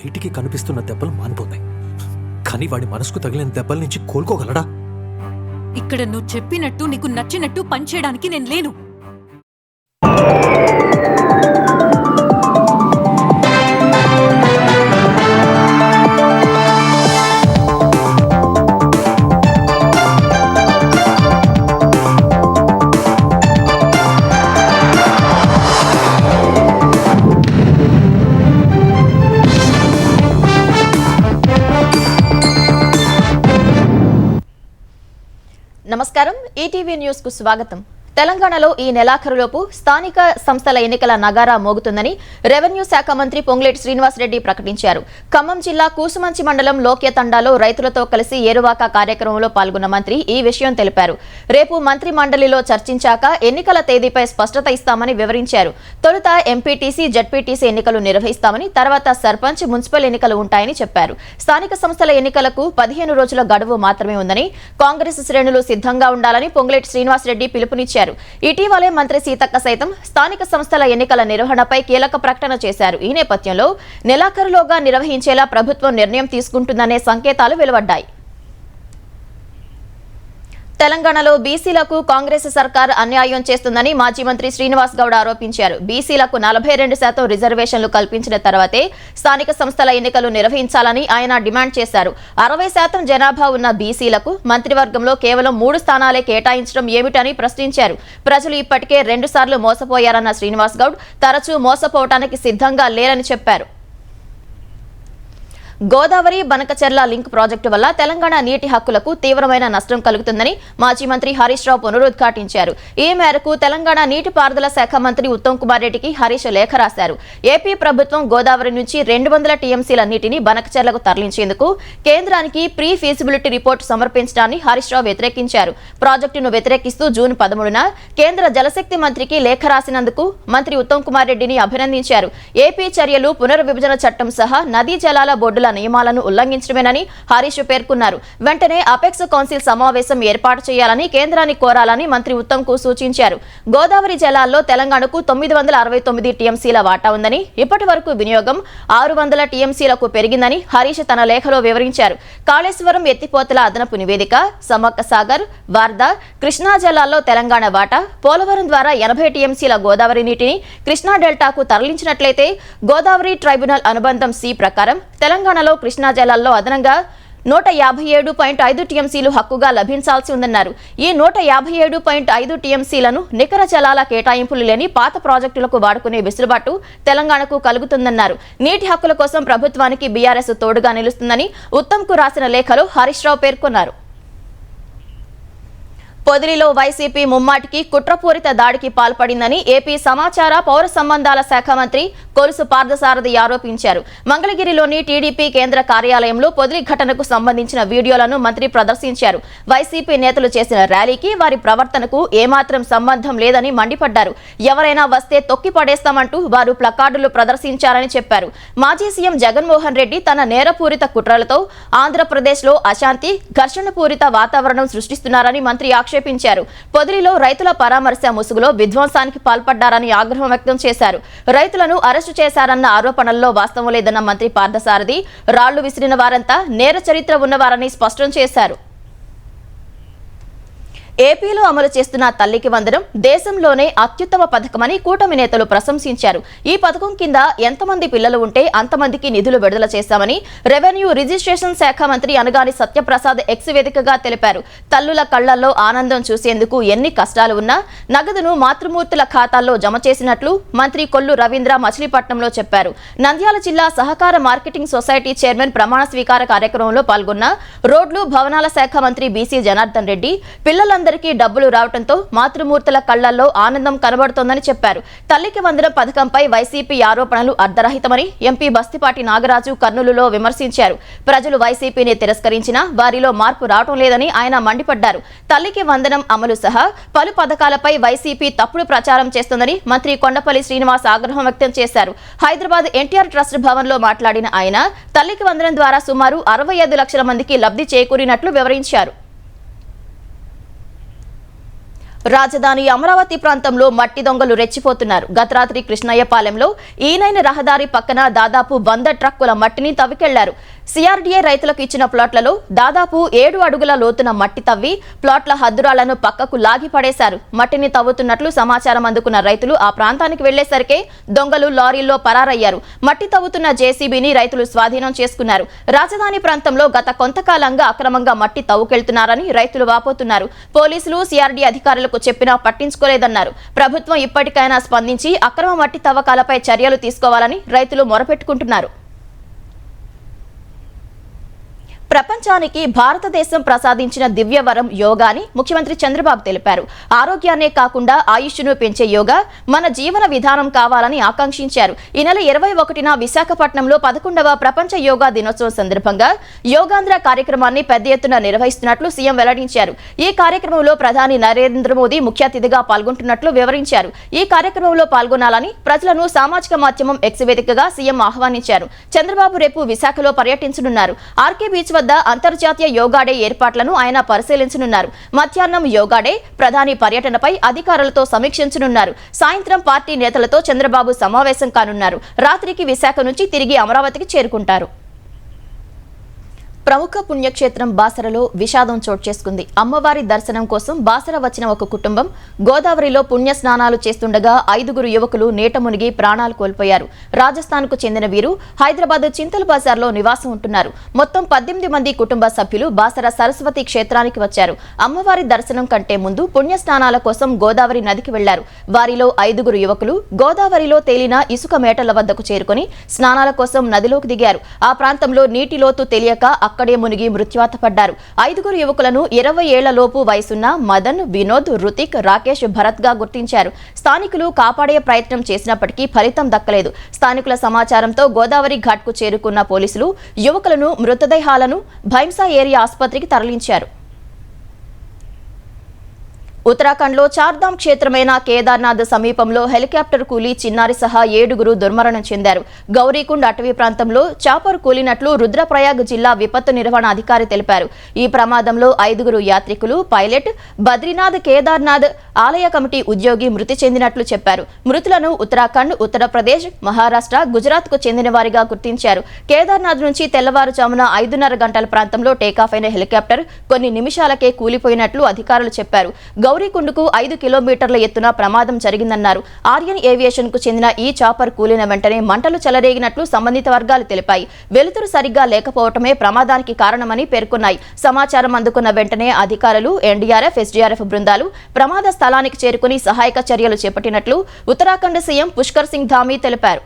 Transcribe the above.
బయటికి కనిపిస్తున్న దెబ్బలు మానిపోతాయి, కానీ వాడి మనసుకు తగిలిన దెబ్బల నుంచి కోలుకోగలడా? ఇక్కడ నువ్వు చెప్పినట్టు నీకు నచ్చినట్టు పనిచేయడానికి నేను లేను. నమస్కారం, ఈటీవీ న్యూస్ కు స్వాగతం. తెలంగాణలో ఈ నెలాఖరులోపు స్థానిక సంస్థల ఎన్నికల నగారా మోగుతుందని రెవెన్యూ శాఖ మంత్రి పొంగులేటి శ్రీనివాసరెడ్డి ప్రకటించారు. ఖమ్మం జిల్లా కూసుమంచి మండలం లోక్య తండాలో రైతులతో కలిసి ఏరువాక కార్యక్రమంలో పాల్గొన్న మంత్రి ఈ విషయం తెలిపారు. రేపు మంత్రి మండలిలో చర్చించాక ఎన్నికల తేదీపై స్పష్టత ఇస్తామని వివరించారు. తొలుత ఎంపీటీసీ, జడ్పీటీసీ ఎన్నికలు నిర్వహిస్తామని, తర్వాత సర్పంచ్, మున్సిపల్ ఎన్నికలు ఉంటాయని చెప్పారు. స్థానిక సంస్థల ఎన్నికలకు 15 రోజుల గడువు మాత్రమే ఉందని, కాంగ్రెస్ శ్రేణులు సిద్ధంగా ఉండాలని పొంగులేటి శ్రీనివాసరెడ్డి పిలుపునిచ్చారు. ఇటీవలే మంత్రి సీతక్క సైతం స్థానిక సంస్థల ఎన్నికల నిర్వహణపై కీలక ప్రకటన చేశారు. ఈ నేపథ్యంలో నెలాఖరులోగా నిర్వహించేలా ప్రభుత్వం నిర్ణయం తీసుకుంటుందనే సంకేతాలు వెలువడ్డాయి. తెలంగాణలో బీసీలకు కాంగ్రెస్ సర్కార్ అన్యాయం చేస్తుందని మాజీ మంత్రి శ్రీనివాస్ గౌడ్ ఆరోపించారు. బీసీలకు 42% రిజర్వేషన్లు కల్పించిన తర్వాతే స్థానిక సంస్థల ఎన్నికలు నిర్వహించాలని ఆయన డిమాండ్ చేశారు. 60% జనాభా ఉన్న బీసీలకు మంత్రివర్గంలో కేవలం 3 స్థానాలే కేటాయించడం ఏమిటని ప్రశ్నించారు. ప్రజలు ఇప్పటికే 2 సార్లు మోసపోయారన్న శ్రీనివాస్ గౌడ్ తరచూ మోసపోవటానికి సిద్ధంగా లేరని చెప్పారు. గోదావరి బనకచెర్ల లింక్ ప్రాజెక్టు వల్ల తెలంగాణ నీటి హక్కులకు తీవ్రమైన నష్టం కలుగుతుందని మాజీ మంత్రి హరీష్ రావు పునరుద్ఘాటించారు. ఈ మేరకు తెలంగాణ నీటిపారుదల శాఖ మంత్రి ఉత్తమ్ కుమార్ రెడ్డికి హరీష్ లేఖ రాశారు. ఏపీ ప్రభుత్వం గోదావరి నుంచి 200 టీఎంసీల నీటిని బనకచెర్లకు తరలించేందుకు కేంద్రానికి pre feasibility report సమర్పించడాన్ని Harish Rao వ్యతిరేకించారు. ప్రాజెక్టును వ్యతిరేకిస్తూ జూన్ 13న కేంద్ర జలశక్తి మంత్రికి లేఖ రాసినందుకు మంత్రి ఉత్తమ్ కుమార్ రెడ్డిని అభినందించారు. ఏపీ చర్యలు పునర్విభజన చట్టం సహా నదీ జలాల బోర్డుల నియమాలను ఉల్లంఘించడమేనని హరీష్ పేర్కొన్నారు. వెంటనే అపెక్స్ కౌన్సిల్ సమావేశం ఏర్పాటు చేయాలని కేంద్రాన్ని కోరాలని మంత్రి ఉత్తమ్ కు సూచించారు. గోదావరి జలాల్లో తెలంగాణకు 969 టీఎంసీల వాటా ఉందని, ఇప్పటి వరకు వినియోగం 600 టీఎంసీలకు పెరిగిందని హరీష్ తన లేఖలో వివరించారు. కాళేశ్వరం ఎత్తిపోతల అదనపు నివేదిక, సమ్మక్క సాగర్, వార్దా, కృష్ణా జలాల్లో తెలంగాణ వాటా, పోలవరం ద్వారా 80 టీఎంసీల గోదావరి నీటిని కృష్ణా డెల్టాకు తరలించినట్లయితే గోదావరి ట్రైబ్యునల్ అనుబంధం సి ప్రకారం తెలంగాణలో కృష్ణా జలాల్లో అదనంగా 157.5 టీఎంసీలు హక్కుగా లభించాల్సి ఉందన్నారు. ఈ 157.5 టీఎంసీలను నికర జలాల కేటాయింపులు లేని పాత ప్రాజెక్టులకు వాడుకునే వెసులుబాటు తెలంగాణకు కలుగుతుందన్నారు. నీటి హక్కుల కోసం ప్రభుత్వానికి బీఆర్ఎస్ తోడుగా నిలుస్తుందని ఉత్తమ్ కు రాసిన లేఖలో హరీష్ రావు పేర్కొన్నారు. పొదిలిలో వైసీపీ ముమ్మాటికి కుట్రపూరిత దాడికి పాల్పడిందని ఏపీ సమాచార పౌర సంబంధాల శాఖ మంత్రి కొలుసు పార్థసారథి ఆరోపించారు. మంగళగిరిలోని టీడీపీ కేంద్ర కార్యాలయంలో పొదిలి ఘటనకు సంబంధించిన వీడియోలను మంత్రి ప్రదర్శించారు. వైసీపీ నేతలు చేసిన ర్యాలీకి వారి ప్రవర్తనకు ఏమాత్రం సంబంధం లేదని మండిపడ్డారు. ఎవరైనా వస్తే తొక్కి పడేస్తామంటూ వారు ప్లకార్డులు ప్రదర్శించారని చెప్పారు. మాజీ సీఎం జగన్మోహన్ రెడ్డి తన నేరపూరిత కుట్రలతో ఆంధ్రప్రదేశ్లో అశాంతి, ఘర్షణపూరిత వాతావరణం సృష్టిస్తున్నారని మంత్రి ఆక్షేపించారు. పొదిలిలో రైతుల పరామర్శ ముసుగులో విధ్వంసానికి పాల్పడ్డారని ఆగ్రహం వ్యక్తం చేశారు. రైతులను అరెస్టు చేశారన్న ఆరోపణల్లో వాస్తవం లేదన్న మంత్రి పార్థసారథి రాళ్లు విసిరిన వారంతా నేర చరిత్ర ఉన్నవారని స్పష్టం చేశారు. ఏపీలో అమలు చేస్తున్న తల్లికి వందనం దేశంలోనే అత్యుత్తమ పథకమని కూటమి నేతలు ప్రశంసించారు. ఈ పథకం కింద ఎంతమంది పిల్లలు ఉంటే అంతమందికి నిధులు విడుదల చేశామని రెవెన్యూ రిజిస్ట్రేషన్ శాఖ మంత్రి అనగాని సత్యప్రసాద్ ఎక్స్ వేదికగా తెలిపారు. తల్లుల కళ్లల్లో ఆనందం చూసేందుకు ఎన్ని కష్టాలు ఉన్నా నగదును మాతృమూర్తుల ఖాతాల్లో జమ చేసినట్లు మంత్రి కొల్లు రవీంద్ర మచిలీపట్నంలో చెప్పారు. నంద్యాల జిల్లా సహకార మార్కెటింగ్ సొసైటీ చైర్మన్ ప్రమాణ స్వీకార కార్యక్రమంలో పాల్గొన్న రోడ్లు భవనాల శాఖ మంత్రి బీసీ జనార్దన్ రెడ్డి పిల్లలందరికీ డబ్బులు రావడంతో మాతృమూర్తుల కళ్లల్లో ఆనందం కనబడుతోందని చెప్పారు. తల్లికి వందనం పథకంపై వైసీపీ ఆరోపణలు అర్ధరహితమని ఎంపీ బస్తిపాటి నాగరాజు కర్నూలులో విమర్శించారు. ప్రజలు వైసీపీని తిరస్కరించినా వారిలో మార్పు రావడం లేదని ఆయన మండిపడ్డారు. తల్లికి వందనం అమలు సహా పలు పథకాలపై వైసీపీ తప్పుడు ప్రచారం చేస్తోందని మంత్రి కొండపల్లి శ్రీనివాస్ ఆగ్రహం వ్యక్తం చేశారు. హైదరాబాద్ ఎన్టీఆర్ ట్రస్ట్ భవన్ లో మాట్లాడిన ఆయన తల్లికి వందనం ద్వారా సుమారు 65 లక్షల మందికి లబ్ధి చేకూరినట్లు వివరించారు. రాజధాని అమరావతి ప్రాంతంలో మట్టి దొంగలు రెచ్చిపోతున్నారు. గత రాత్రి కృష్ణయ్యపాలెంలో ఈనైన రహదారి పక్కన దాదాపు 100 ట్రక్కుల మట్టిని తవ్వికెళ్లారు. సిఆర్డీఏ రైతులకు ఇచ్చిన ప్లాట్లలో దాదాపు 7 అడుగుల లోతున మట్టి తవ్వి ప్లాట్ల హద్దురాలను పక్కకు లాగి పడేశారు. మట్టిని తవ్వుతున్నట్లు సమాచారం అందుకున్న రైతులు ఆ ప్రాంతానికి వెళ్లేసరికే దొంగలు లారీల్లో పరారయ్యారు. మట్టి తవ్వుతున్న జేసీబీని రైతులు స్వాధీనం చేసుకున్నారు. రాజధాని ప్రాంతంలో గత కొంతకాలంగా అక్రమంగా మట్టి తవ్వుకెళ్తున్నారని రైతులు వాపోతున్నారు. పోలీసులు సిఆర్డీ అధికారులకు చెప్పినా పట్టించుకోలేదన్నారు. ప్రభుత్వం ఇప్పటికైనా స్పందించి అక్రమ మట్టి తవ్వకాలపై చర్యలు తీసుకోవాలని రైతులు మొరపెట్టుకుంటున్నారు. ప్రపంచానికి భారతదేశం ప్రసాదించిన దివ్యవరం యోగా అని ముఖ్యమంత్రి చంద్రబాబు తెలిపారు. ఆరోగ్యాన్నే కాకుండా ఆయుష్ను పెంచే యోగా మన జీవన విధానం కావాలని ఆకాంక్షించారు. ఈ నెల 21న విశాఖపట్నంలో 11వ ప్రపంచ యోగా దినోత్సవం సందర్భంగా యోగాంధ్ర కార్యక్రమాన్ని పెద్ద ఎత్తున నిర్వహిస్తున్నట్లు సీఎం వెల్లడించారు. ఈ కార్యక్రమంలో ప్రధాని నరేంద్ర మోదీ ముఖ్య అతిథిగా పాల్గొంటున్నట్లు వివరించారు. ఈ కార్యక్రమంలో పాల్గొనాలని ప్రజలను సామాజిక మాధ్యమం ఎక్స్ వేదికగా సీఎం ఆహ్వానించారు. చంద్రబాబు రేపు విశాఖలో పర్యటించనున్నారు. ఆర్కే బీచ్ వద్ద అంతర్జాతీయ యోగా డే ఏర్పాట్లను ఆయన పరిశీలించనున్నారు. మధ్యాహ్నం యోగా డే ప్రధాని పర్యటనపై అధికారులతో సమీక్షించనున్నారు. సాయంత్రం పార్టీ నేతలతో చంద్రబాబు సమావేశం కానున్నారు. రాత్రికి విశాఖ నుంచి తిరిగి అమరావతికి చేరుకుంటారు. ప్రముఖ పుణ్యక్షేత్రం బాసరలో విషాదం చోటు చేసుకుంది. అమ్మవారి దర్శనం కోసం బాసర వచ్చిన ఒక కుటుంబం గోదావరిలో పుణ్య స్నానాలు చేస్తుండగా 5గురు యువకులు నీట మునిగి ప్రాణాలు కోల్పోయారు. రాజస్థాన్కు చెందిన వీరు హైదరాబాద్ చింతల్ బజార్లో నివాసం ఉంటున్నారు. మొత్తం 18 మంది కుటుంబ సభ్యులు బాసర సరస్వతి క్షేత్రానికి వచ్చారు. అమ్మవారి దర్శనం కంటే ముందు పుణ్య స్నానాల కోసం గోదావరి నదికి వెళ్లారు. వారిలో 5గురు యువకులు గోదావరిలో తేలిన ఇసుక మేటల వద్దకు చేరుకుని స్నానాల కోసం నదిలోకి దిగారు. ఆ ప్రాంతంలో నీటి లోతు తెలియక అక్కడే మునిగి మృత్యువాత పడ్డారు. 5గురు యువకులను 20 ఏళ్ల లోపు వయసున్న మదన్, వినోద్, రుతిక్, రాకేష్, భరత్ గా గుర్తించారు. స్థానికులు కాపాడే ప్రయత్నం చేసినప్పటికీ ఫలితం దక్కలేదు. స్థానికుల సమాచారంతో గోదావరి ఘాట్ కు చేరుకున్న పోలీసులు యువకులను మృతదేహాలను భైంసా ఏరియా ఆసుపత్రికి తరలించారు. ఉత్తరాఖండ్లో చార్ధామ్ క్షేత్రమైన కేదార్నాథ్ సమీపంలో హెలికాప్టర్ కూలి చిన్నారి సహా 7గురు దుర్మరణం చెందారు. గౌరీకుండ్ అటవీ ప్రాంతంలో చాపర్ కూలినట్లు రుద్రప్రయాగ్ జిల్లా విపత్తు నిర్వహణ అధికారి తెలిపారు. ఈ ప్రమాదంలో 5గురు యాత్రికులు, పైలట్, బద్రీనాథ్ కేదార్నాథ్ ఆలయ కమిటీ ఉద్యోగి మృతి చెందినట్లు చెప్పారు. మృతులను ఉత్తరాఖండ్, ఉత్తరప్రదేశ్, మహారాష్ట్ర, గుజరాత్ కు చెందిన వారిగా గుర్తించారు. కేదార్నాథ్ నుంచి తెల్లవారుజామున 5:30 గంటల ప్రాంతంలో టేకాఫ్ అయిన హెలికాప్టర్ కొన్ని నిమిషాలకే కూలిపోయినట్లు అధికారులు చెప్పారు. గౌరీకుండ్కు 5 కిలోమీటర్ల ఎత్తున ప్రమాదం జరిగిందన్నారు. ఆర్యన్ ఏవియేషన్ కు చెందిన ఈ చాపర్ కూలిన వెంటనే మంటలు చెలరేగినట్లు సంబంధిత వర్గాలు తెలిపాయి. వెలుతురు సరిగ్గా లేకపోవటమే ప్రమాదానికి కారణమని పేర్కొన్నాయి. సమాచారం అందుకున్న వెంటనే అధికారులు, ఎన్డీఆర్ఎఫ్, ఎస్డీఆర్ఎఫ్ బృందాలు ప్రమాద స్థలానికి చేరుకుని సహాయక చర్యలు చేపట్టినట్లు ఉత్తరాఖండ్ సీఎం పుష్కర్ సింగ్ ధామీ తెలిపారు.